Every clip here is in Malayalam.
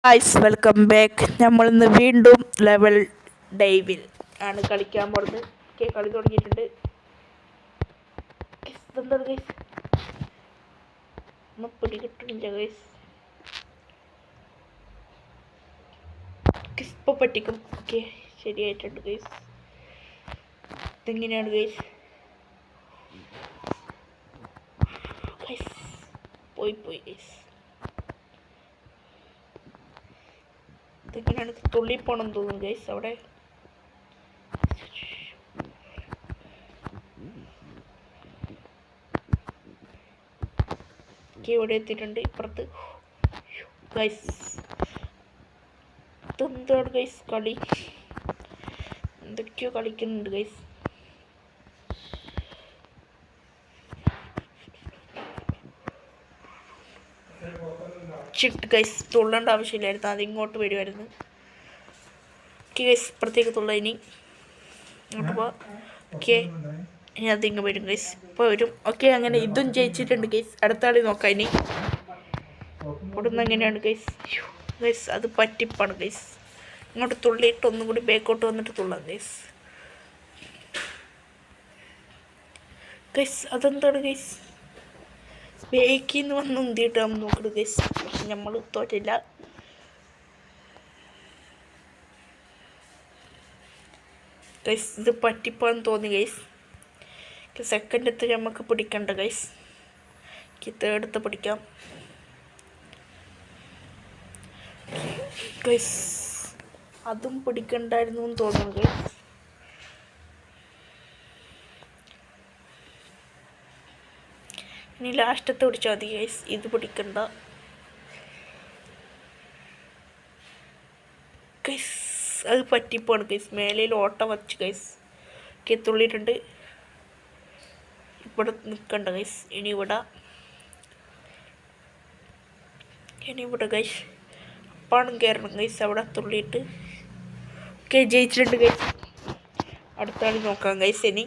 Guys welcome back. നമ്മളിന്ന് വീണ്ടും ലെവൽ ഡൈവിൽ ആണ് കളിക്കാൻ പോകുന്നത്. ഓക്കെ, കളി തുടങ്ങിയിട്ടുണ്ട്. എന്താണ് ഗൈസ്, ഒന്നും പിടികിട്ടുന്നില്ല ഗൈസ്. ഇപ്പൊ പറ്റിക്കും. ഓക്കെ, ശരിയായിട്ടുണ്ട് ഗൈസ്. ഇതെങ്ങനെയാണ് ഗൈസ്? ഗൈസ് പോയി ഗൈസ്. ഇതെങ്ങനെയാണ്? തുള്ളി പോണം തോന്നുന്നു ഗൈസ്. അവിടെ ഇവിടെ എത്തിയിട്ടുണ്ട്. ഇപ്പുറത്ത് ഗൈസ്, ഇതെന്താണ് ഗൈസ് കളി? എന്തൊക്കെയോ കളിക്കുന്നുണ്ട് ഗൈസ്. ചിട്ട് ഗൈസ്, തുള്ളേണ്ട ആവശ്യമില്ലായിരുന്നു, അത് ഇങ്ങോട്ട് വരുമായിരുന്നു. ഓക്കെ ഗൈസ്, ഇപ്പുറത്തേക്ക് തുള്ള. ഇനി ഇങ്ങോട്ട് പോവാം. ഓക്കെ, ഇനി അതിങ്ങ് വരും ഗൈസ്. ഇപ്പോൾ വരും. ഓക്കെ, അങ്ങനെ ഇതും ജയിച്ചിട്ടുണ്ട് ഗൈസ്. അടുത്ത കളി നോക്കാം. ഇനി ഇവിടുന്ന് എങ്ങനെയാണ് ഗൈസ്? ഗൈസ് അത് പറ്റിപ്പാണ് ഗൈസ്. ഇങ്ങോട്ട് തുള്ളിയിട്ട് ഒന്നും കൂടി ബാക്കോട്ട് വന്നിട്ട് തുള്ളാം ഗൈസ്. ഗൈസ് അതെന്താണ് ഗൈസ്? ബേക്കിൽ നിന്ന് വന്ന് ഉന്തിയിട്ടാകുമ്പോൾ നോക്കരുത് ഗൈസ്. പക്ഷെ നമ്മൾ തോറ്റില്ല. ഗൈസ് ഇത് പറ്റിപ്പാന്ന് തോന്നി ഗൈസ്. സെക്കൻഡത്തെ നമുക്ക് പിടിക്കണ്ട ഗൈസ്. തേർഡത്തെ പിടിക്കാം ഗൈസ്. അതും പിടിക്കണ്ടായിരുന്നു എന്ന് തോന്നുന്നു ഗൈസ്. ഇനി ലാസ്റ്റത്തെ പിടിച്ചാൽ മതി ഗൈസ്. ഇത് പിടിക്കണ്ട ഗൈസ്. അത് പറ്റിപ്പോണ് ഗൈസ്. മേലയിൽ ഓട്ട വച്ച് ഗൈസ്. തുള്ളിയിട്ടുണ്ട്. ഇവിടെ നിൽക്കണ്ട ഗൈസ്. ഇനി ഇവിടെ ഗൈസ് അപ്പാടും കയറണം ഗൈസ്. അവിടെ തുള്ളിയിട്ട് ഓക്കെ ജയിച്ചിട്ടുണ്ട് ഗൈസ്. അടുത്ത കളി നോക്കാം ഗൈസ്. ഇനി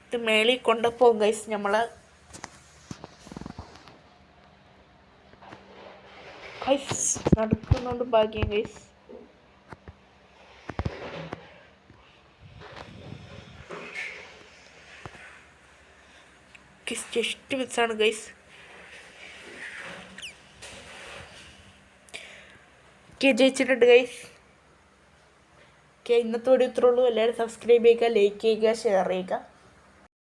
ഇത് മേളിൽ കൊണ്ടുപോകും ഗൈസ്. നമ്മളെ ഗൈസ് നടക്കുന്നുണ്ട് ഭാഗ്യം ഗൈസ്. ജസ്റ്റ് മിസ്സാണ് ഗൈസ്. ജയിച്ചിട്ടുണ്ട് ഗൈസ്. ഇന്നത്തെ വീഡിയോ ഇത്രേ ഉള്ളൂ. എല്ലാവരും സബ്സ്ക്രൈബ് ചെയ്യുക, ലൈക്ക് ചെയ്യുക, ഷെയർ ചെയ്യുക.